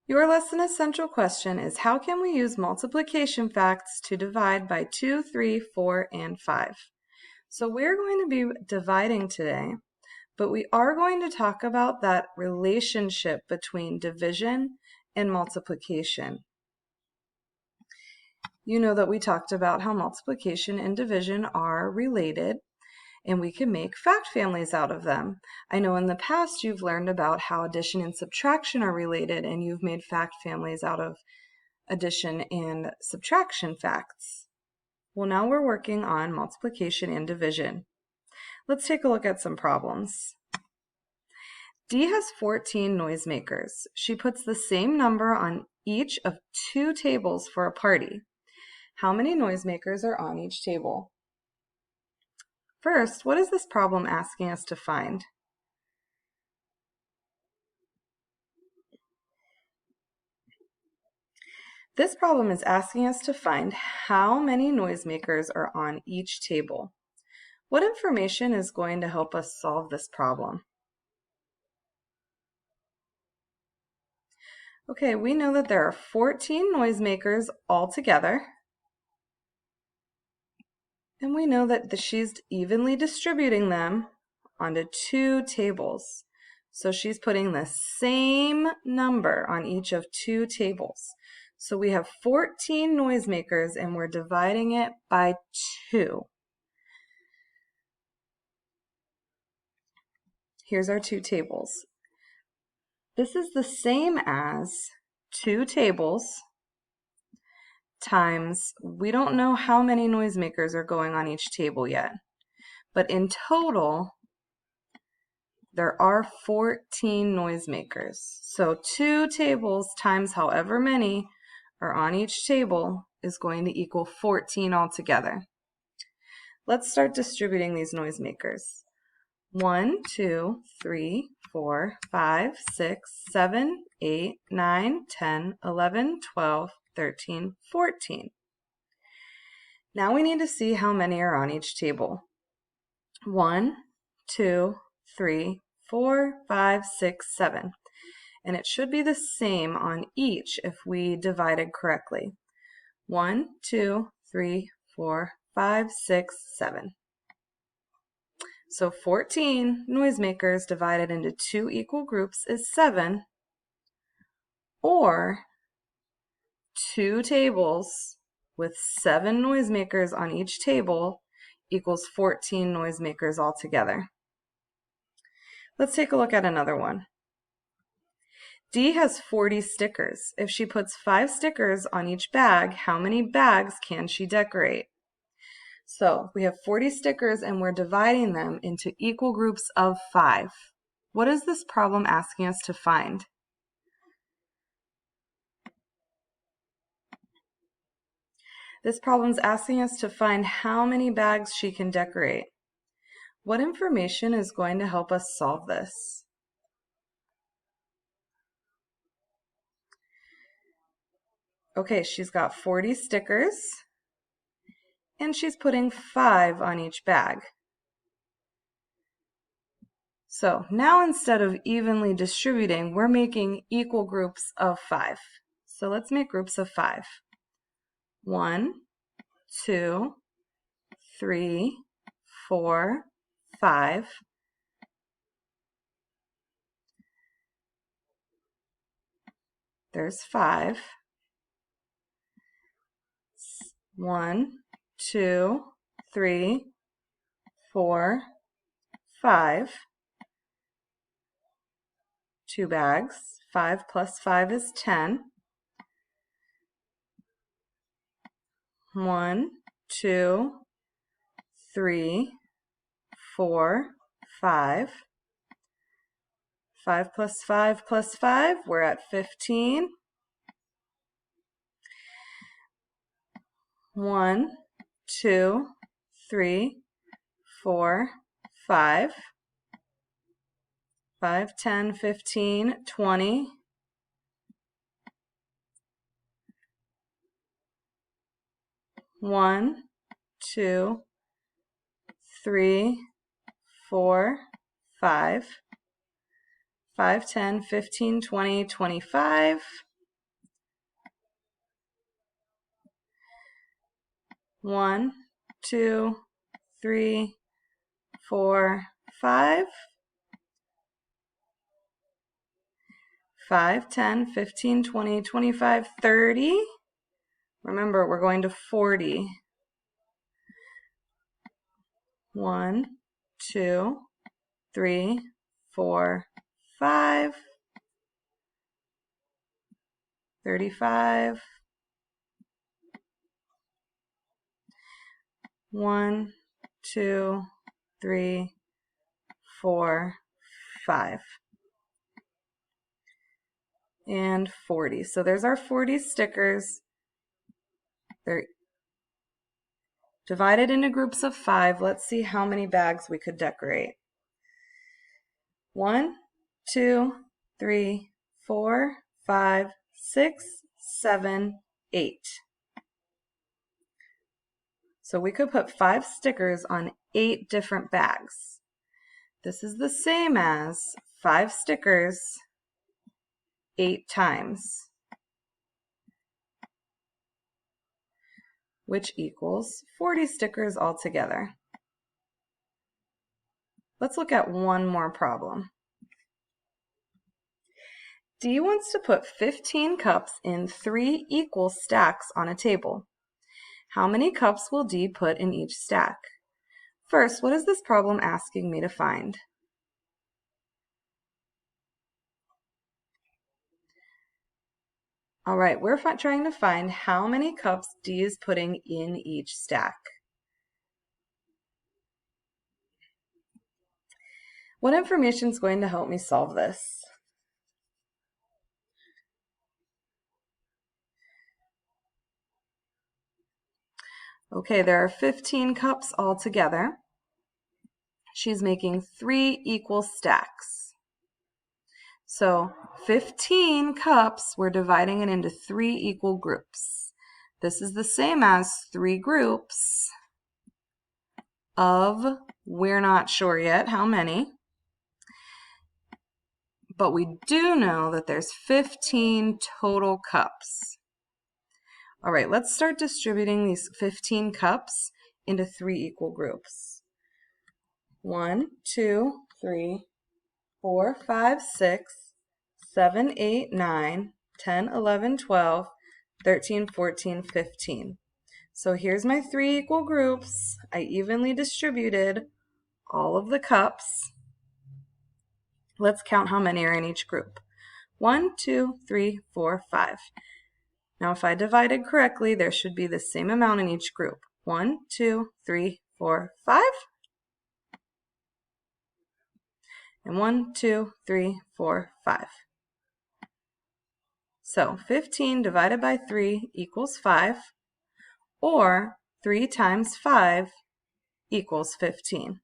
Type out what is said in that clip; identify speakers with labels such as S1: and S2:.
S1: Your lesson essential question is, how can we use multiplication facts to divide by 2, 3, 4, and 5? So we're going to be dividing today, but we are going to talk about that relationship between division and multiplication. You know that we talked about how multiplication and division are related, and we can make fact families out of them. I know in the past you've learned about how addition and subtraction are related, and you've made fact families out of addition and subtraction facts. Well, now we're working on multiplication and division. Let's take a look at some problems. Dee has 14 noisemakers. She puts the same number on each of 2 tables for a party. How many noisemakers are on each table? First, what is this problem asking us to find? This problem is asking us to find how many noisemakers are on each table. What information is going to help us solve this problem? Okay, we know that there are 14 noisemakers altogether. And we know that she's evenly distributing them onto 2 tables. So she's putting the same number on each of 2 tables. So we have 14 noisemakers and we're dividing it by 2. Here's our 2 tables. This is the same as 2 tables times, we don't know how many noisemakers are going on each table yet, but in total, there are 14 noisemakers. So 2 tables times however many are on each table is going to equal 14 altogether. Let's start distributing these noisemakers. 1, 2, 3, 4, 5, 6, 7, 8, 9, 10, 11, 12, 13, 14. Now we need to see how many are on each table. 1, 2, 3, 4, 5, 6, 7. And it should be the same on each if we divided correctly. 1, 2, 3, 4, 5, 6, 7. So 14 noisemakers divided into 2 equal groups is 7, or 2 tables with 7 noisemakers on each table equals 14 noisemakers altogether. Let's take a look at another one. Dee has 40 stickers. If she puts 5 stickers on each bag, how many bags can she decorate? So we have 40 stickers and we're dividing them into equal groups of 5. What is this problem asking us to find? This problem is asking us to find how many bags she can decorate. What information is going to help us solve this? Okay, she's got 40 stickers and she's putting 5 on each bag. So now instead of evenly distributing, we're making equal groups of 5. So let's make groups of 5. 1, 2, 3, 4, 5. There's 5. 1, 2, 3, 4, 5. 2 bags. 5 plus 5 is 10. 1, 2, 3, 4, 5. 5 plus 5 plus 5, we're at 15. 1, 2, 3, 4, 5. 5, 10, 15, 20. 1, 2, 3, 4, 5. 5, 10, 15, 20, 25. 1, 2, 3, 4, 5. 5, 10, 15, 20, 25, 30. Remember, we're going to 40. 1, 2, 3, 4, 5. 35. 1, 2, 3, 4, 5. And 40. So there's our 40 stickers. They're divided into groups of 5. Let's see how many bags we could decorate. 1, 2, 3, 4, 5, 6, 7, 8. So we could put 5 stickers on 8 different bags. This is the same as 5 stickers 8 times, which equals 40 stickers altogether. Let's look at one more problem. D wants to put 15 cups in 3 equal stacks on a table. How many cups will D put in each stack? First, what is this problem asking me to find? All right, we're trying to find how many cups D is putting in each stack. What information is going to help me solve this? Okay, there are 15 cups altogether. She's making 3 equal stacks. So 15 cups, we're dividing it into 3 equal groups. This is the same as 3 groups of, we're not sure yet how many, but we do know that there's 15 total cups. All right, let's start distributing these 15 cups into 3 equal groups. 1, 2, 3, 4, 5, 6, 7, 8, 9, 10, 11, 12, 13, 14, 15. So here's my 3 equal groups. I evenly distributed all of the cups. Let's count how many are in each group. 1, 2, 3, 4, 5. Now if I divided correctly, there should be the same amount in each group. 1, 2, 3, 4, 5. And 1, 2, 3, 4, 5. So 15 divided by 3 equals 5, or 3 times 5 equals 15.